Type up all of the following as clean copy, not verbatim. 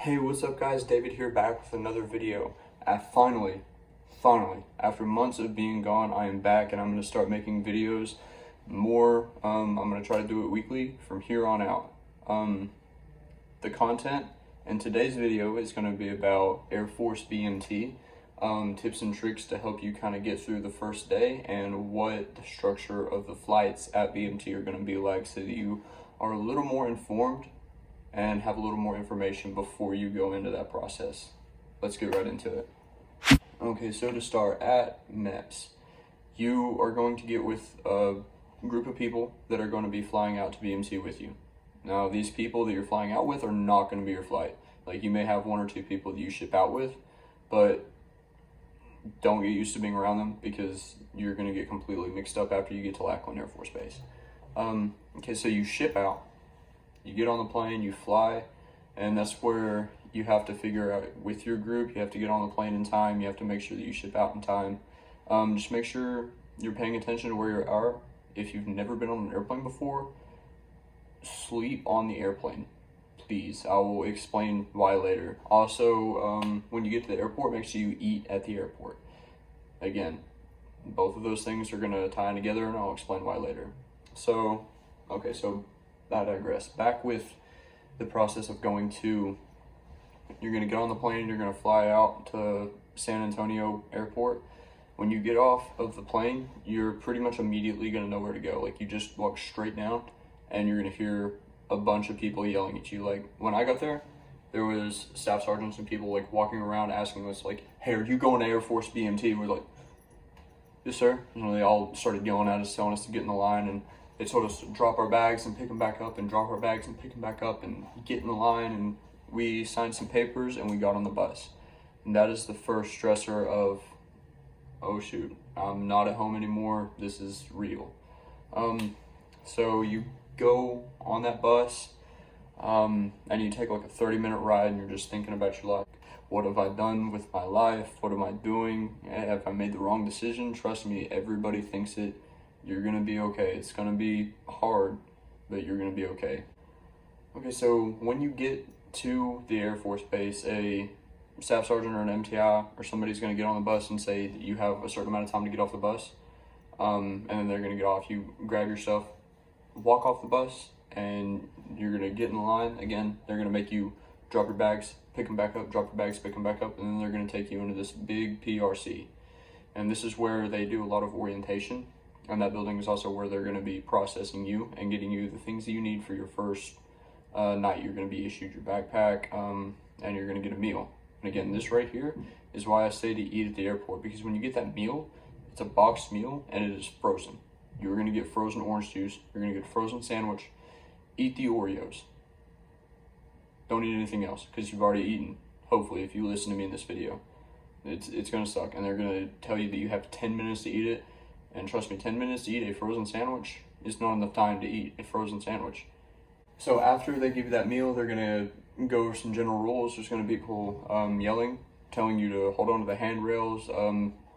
Hey, what's up guys? David here, back with another video. Finally, after months of being gone, I am back and I'm going to start making videos more. I'm going to try to do it weekly from here on out. The content in today's video is going to be about Air Force BMT, tips and tricks to help you kind of get through the first day and what the structure of the flights at BMT are going to be like, so that you are a little more informed and have a little more information before you go into that process. Let's get right into it. Okay, so to start, at MEPs, you are going to get with a group of people that are going to be flying out to BMT with you. Now, these people that you're flying out with are not going to be your flight. Like, you may have one or two people that you ship out with, but don't get used to being around them because you're going to get completely mixed up after you get to Lackland Air Force Base. Okay, so you ship out. You get on the plane, you fly, and that's where you have to figure out with your group, you have to get on the plane in time, you have to make sure that you ship out in time. Just make sure you're paying attention to where you are. If you've never been on an airplane before, sleep on the airplane, please. I will explain why later. Also, when you get to the airport, make sure you eat at the airport. Again, both of those things are going to tie in together, and I'll explain why later. So, okay, so I digress. Back with the process of going to, you're going to get on the plane, you're going to fly out to San Antonio Airport. When you get off of the plane, you're pretty much immediately going to know where to go. Like, you just walk straight down and you're going to hear a bunch of people yelling at you. Like, when I got there, there was staff sergeants and people like walking around asking us like, hey, are you going to Air Force BMT? We're like, yes sir. You know, they all started yelling at us, telling us to get in the line, and they told us to drop our bags and pick them back up, and drop our bags and pick them back up, and get in the line. And we signed some papers and we got on the bus. And that is the first stressor of, oh shoot, I'm not at home anymore, this is real. So you go on that bus, and you take like a 30-minute ride, and you're just thinking about your life. What have I done with my life? What am I doing? Have I made the wrong decision? Trust me, everybody thinks it. You're gonna be okay. It's gonna be hard, but you're gonna be okay. Okay, so when you get to the Air Force Base, a staff sergeant or an MTI or somebody's gonna get on the bus and say that you have a certain amount of time to get off the bus, and then they're gonna get off. You grab your stuff, walk off the bus, and you're gonna get in the line. Again, they're gonna make you drop your bags, pick them back up, drop your bags, pick them back up, and then they're gonna take you into this big PRC. And this is where they do a lot of orientation. And that building is also where they're going to be processing you and getting you the things that you need for your first night. You're going to be issued your backpack, and you're going to get a meal. And again, this right here is why I say to eat at the airport, because when you get that meal, it's a boxed meal and it is frozen. You're going to get frozen orange juice. You're going to get a frozen sandwich. Eat the Oreos. Don't eat anything else, because you've already eaten, hopefully, if you listen to me in this video. It's going to suck, and they're going to tell you that you have 10 minutes to eat it. And trust me, 10 minutes to eat a frozen sandwich is not enough time to eat a frozen sandwich. So after they give you that meal, they're gonna go over some general rules. There's gonna be people yelling, telling you to hold on to the handrails,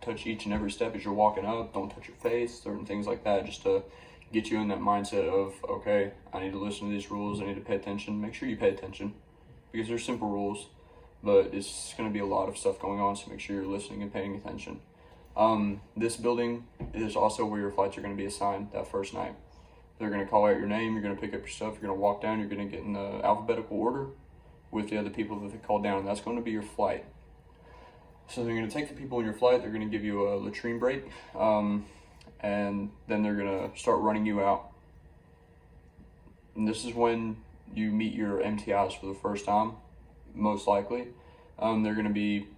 touch each and every step as you're walking up, don't touch your face, certain things like that, just to get you in that mindset of, okay, I need to listen to these rules, I need to pay attention. Make sure you pay attention, because they're simple rules, but it's gonna be a lot of stuff going on, so make sure you're listening and paying attention. This building is also where your flights are going to be assigned that first night. They're going to call out your name, you're going to pick up your stuff, you're going to walk down, you're going to get in the alphabetical order with the other people that they call down, and that's going to be your flight. So they're going to take the people in your flight, they're going to give you a latrine break, and then they're going to start running you out. And this is when you meet your MTIs for the first time, most likely. They're going to be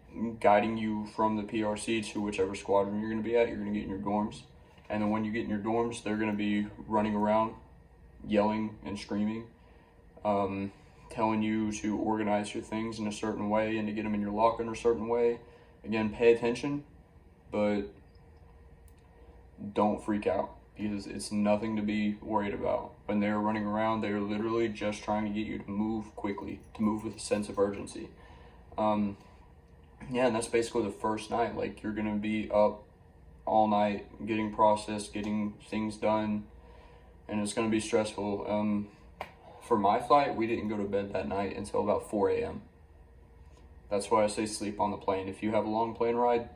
guiding you from the PRC to whichever squadron you're going to be at. You're going to get in your dorms, and then when you get in your dorms, they're going to be running around yelling and screaming, telling you to organize your things in a certain way and to get them in your locker in a certain way. Again, pay attention, but don't freak out, because it's nothing to be worried about. When they're running around, they're literally just trying to get you to move quickly, to move with a sense of urgency. Yeah, and that's basically the first night. Like, you're going to be up all night getting processed, getting things done, and it's going to be stressful. For my flight, we didn't go to bed that night until about 4 a.m. That's why I say sleep on the plane. If you have a long plane ride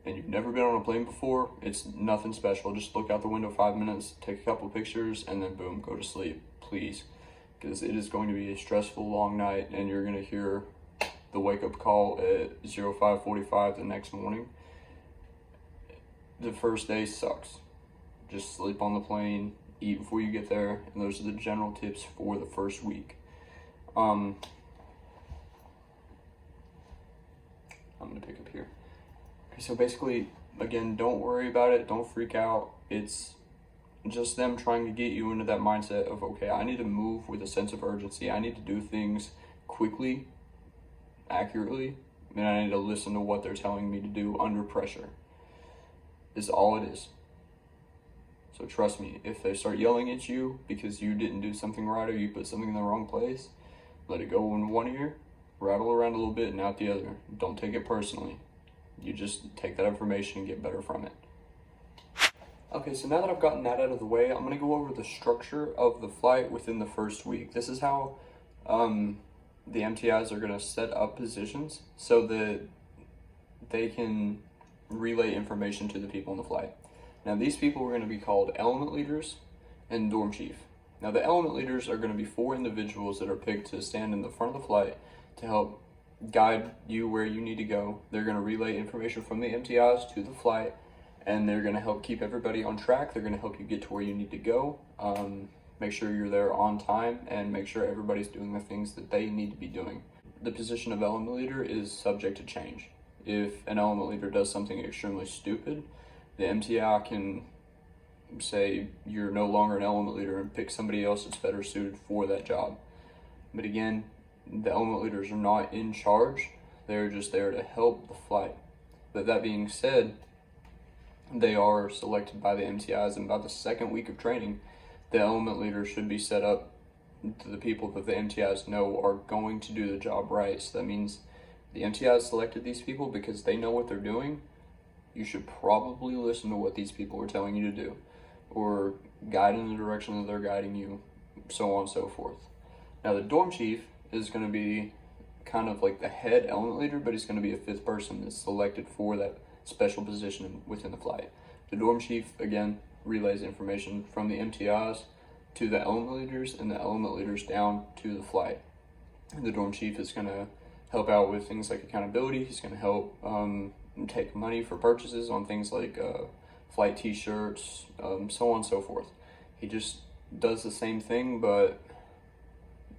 and you've never been on a plane before, it's nothing special. Just look out the window 5 minutes, take a couple pictures, and then boom, go to sleep, please. Because it is going to be a stressful long night, and you're going to hear the wake-up call at 05:45 the next morning. The first day sucks. Just sleep on the plane, eat before you get there, and those are the general tips for the first week. I'm gonna pick up here. Okay, so basically, again, don't worry about it, don't freak out. It's just them trying to get you into that mindset of, okay, I need to move with a sense of urgency. I need to do things quickly, accurately, and I need to listen to what they're telling me to do under pressure. Is all it is. So trust me, if they start yelling at you because you didn't do something right or you put something in the wrong place, let it go in one ear, rattle around a little bit and out the other. Don't take it personally. You just take that information and get better from it. Okay, so now that I've gotten that out of the way, I'm gonna go over the structure of the flight within the first week. This is how the MTIs are gonna set up positions so that they can relay information to the people in the flight. Now these people are going to be called element leaders and dorm chief. Now the element leaders are going to be 4 individuals that are picked to stand in the front of the flight to help guide you where you need to go. They're going to relay information from the MTIs to the flight, and they're going to help keep everybody on track. They're going to help you get to where you need to go, make sure you're there on time, and make sure everybody's doing the things that they need to be doing. The position of element leader is subject to change. If an element leader does something extremely stupid, the MTI can say you're no longer an element leader and pick somebody else that's better suited for that job. But again, the element leaders are not in charge. They're just there to help the flight. But that being said, they are selected by the MTIs, and by the second week of training, the element leader should be set up to the people that the MTIs know are going to do the job right. So that means the MTIs selected these people because they know what they're doing. You should probably listen to what these people are telling you to do, or guide in the direction that they're guiding you, so on and so forth. Now the dorm chief is going to be kind of like the head element leader, but he's going to be a 5th person that's selected for that special position within the flight. The dorm chief, again, relays information from the MTIs to the element leaders, and the element leaders down to the flight. And the dorm chief is going to help out with things like accountability. He's going to help take money for purchases on things like flight t-shirts, so on and so forth. He just does the same thing, but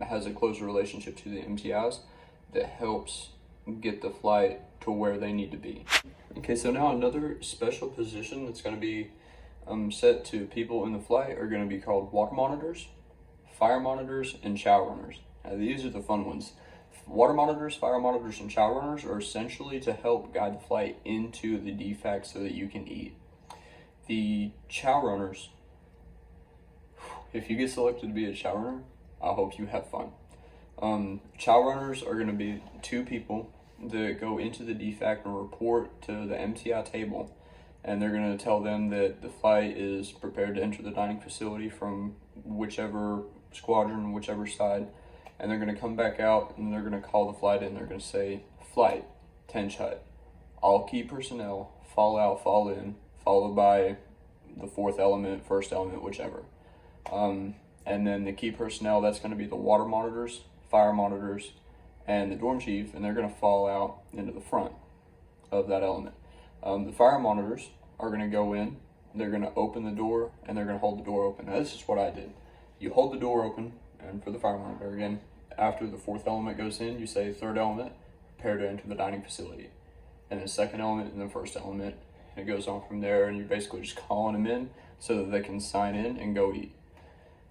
has a closer relationship to the MTIs that helps get the flight to where they need to be. Okay, so now another special position that's going to be set to people in the flight are going to be called water monitors, fire monitors, and chow runners. Now these are the fun ones. Water monitors, fire monitors, and chow runners are essentially to help guide the flight into the DFAC so that you can eat. The chow runners, if you get selected to be a chow runner, I hope you have fun. Chow runners are going to be 2 people that go into the DFAC and report to the MTI table, and they're going to tell them that the flight is prepared to enter the dining facility from whichever squadron, whichever side. And they're going to come back out and they're going to call the flight in. They're going to say, flight, 10 hut. All key personnel, fall out, fall in, followed by the 4th element, 1st element, whichever. And then the key personnel, that's going to be the water monitors, fire monitors, and the dorm chief, and they're going to fall out into the front of that element. The fire monitors are going to go in, they're going to open the door, and they're going to hold the door open. Now, this is what I did. You hold the door open, and for the fire monitor, again, after the 4th element goes in, you say 3rd element, prepare to enter the dining facility. And then 2nd element and then 1st element. And it goes on from there, and you're basically just calling them in so that they can sign in and go eat.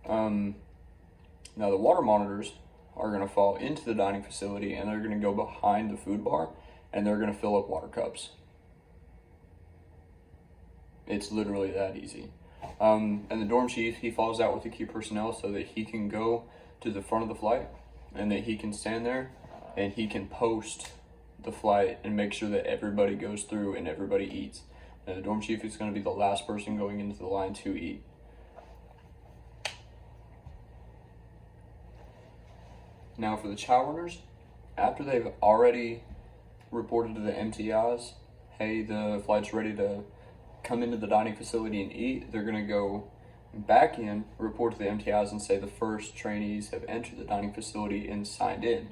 Now the water monitors are going to fall into the dining facility, and they're going to go behind the food bar, and they're going to fill up water cups. It's literally that easy. And the dorm chief, he falls out with the key personnel so that he can go to the front of the flight, and that he can stand there and he can post the flight and make sure that everybody goes through and everybody eats. And the dorm chief is going to be the last person going into the line to eat. Now for the chow runners, after they've already reported to the MTIs, hey, the flight's ready to come into the dining facility and eat, they're going to go back in, report to the MTIs, and say the first trainees have entered the dining facility and signed in.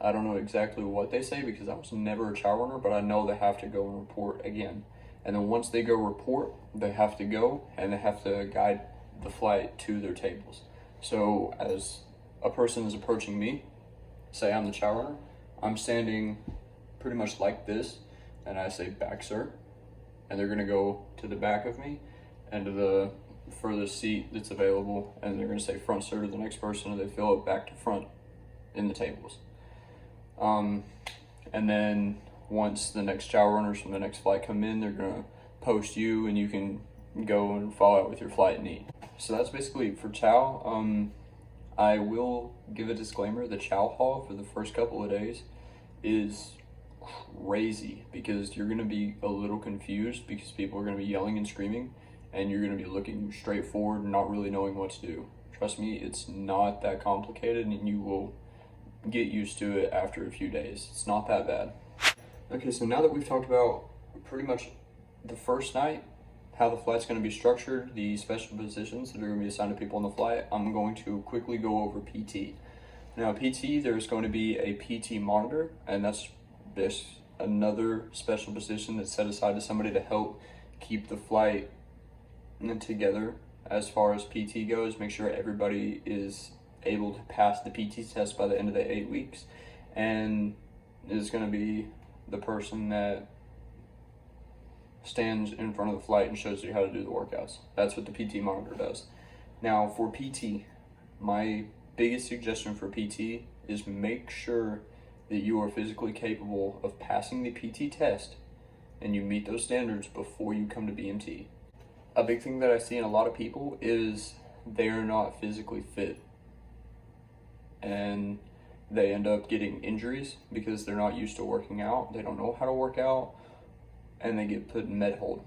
I don't know exactly what they say because I was never a chow runner, but I know they have to go and report again. And then once they go report, they have to go and they have to guide the flight to their tables. So as a person is approaching me, say I'm the chow runner, I'm standing pretty much like this, and I say, back, sir. And they're gonna go to the back of me and to the furthest seat that's available, and they're gonna say, front, sir, to the next person, and they fill it back to front in the tables. And then once the next chow runners from the next flight come in, they're gonna post you and you can go and follow out with your flight and eat. So that's basically for chow. I will give a disclaimer, the chow hall for the first couple of days is crazy because you're gonna be a little confused because people are gonna be yelling and screaming and you're gonna be looking straight forward and not really knowing what to do. Trust me, it's not that complicated and you will get used to it after a few days. It's not that bad. Okay, so now that we've talked about pretty much the first night, how the flight's going to be structured, the special positions that are going to be assigned to people on the flight, I'm going to quickly go over PT. Now, PT, there's going to be a PT monitor, and that's just another special position that's set aside to somebody to help keep the flight together as far as PT goes, make sure everybody is able to pass the PT test by the end of the 8 weeks, and is going to be the person that stands in front of the flight and shows you how to do the workouts. That's what the PT monitor does. Now for PT, my biggest suggestion for PT is make sure that you are physically capable of passing the PT test and you meet those standards before you come to BMT. A big thing that I see in a lot of people is they're not physically fit and they end up getting injuries because they're not used to working out. They don't know how to work out, and they get put in med hold.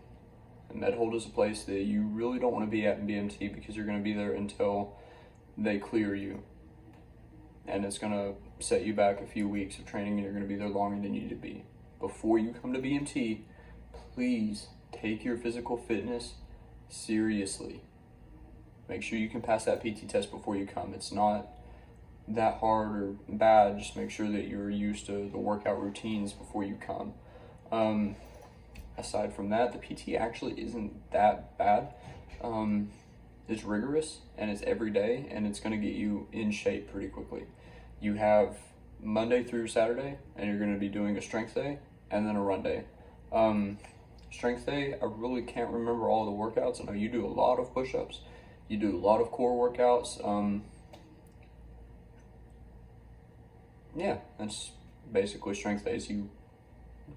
And med hold is a place that you really don't want to be at in BMT because you're going to be there until they clear you. And it's going to set you back a few weeks of training and you're going to be there longer than you need to be. Before you come to BMT, please take your physical fitness seriously. Make sure you can pass that PT test before you come. It's not that hard or bad. Just make sure that you're used to the workout routines before you come. Aside from that, the PT actually isn't that bad. It's rigorous and it's every day and it's going to get you in shape pretty quickly. You have Monday through Saturday and you're going to be doing a strength day and then a run day. Strength day, I really can't remember all the workouts. I know you do a lot of push-ups. You do a lot of core workouts. Yeah, that's basically strength days. You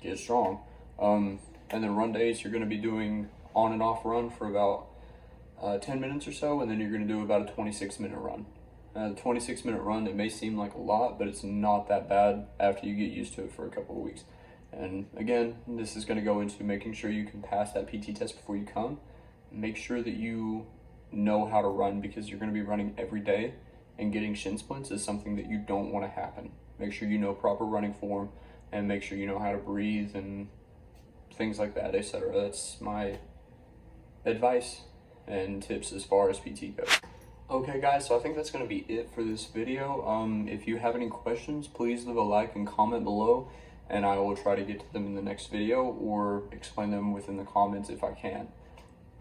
get strong. And then run days, you're going to be doing on and off run for about 10 minutes or so, and then you're going to do about a 26-minute run. The 26-minute run, it may seem like a lot, but it's not that bad after you get used to it for a couple of weeks. And again, this is going to go into making sure you can pass that PT test before you come. Make sure that you know how to run because you're going to be running every day, and getting shin splints is something that you don't want to happen. Make sure you know proper running form and make sure you know how to breathe and things like that, etc. That's my advice and tips as far as PT goes. Okay guys, so I think that's going to be it for this video. If you have any questions, please leave a like and comment below, and I will try to get to them in the next video or explain them within the comments if I can.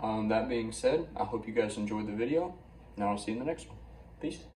That being said, I hope you guys enjoyed the video, and I'll see you in the next one. Peace.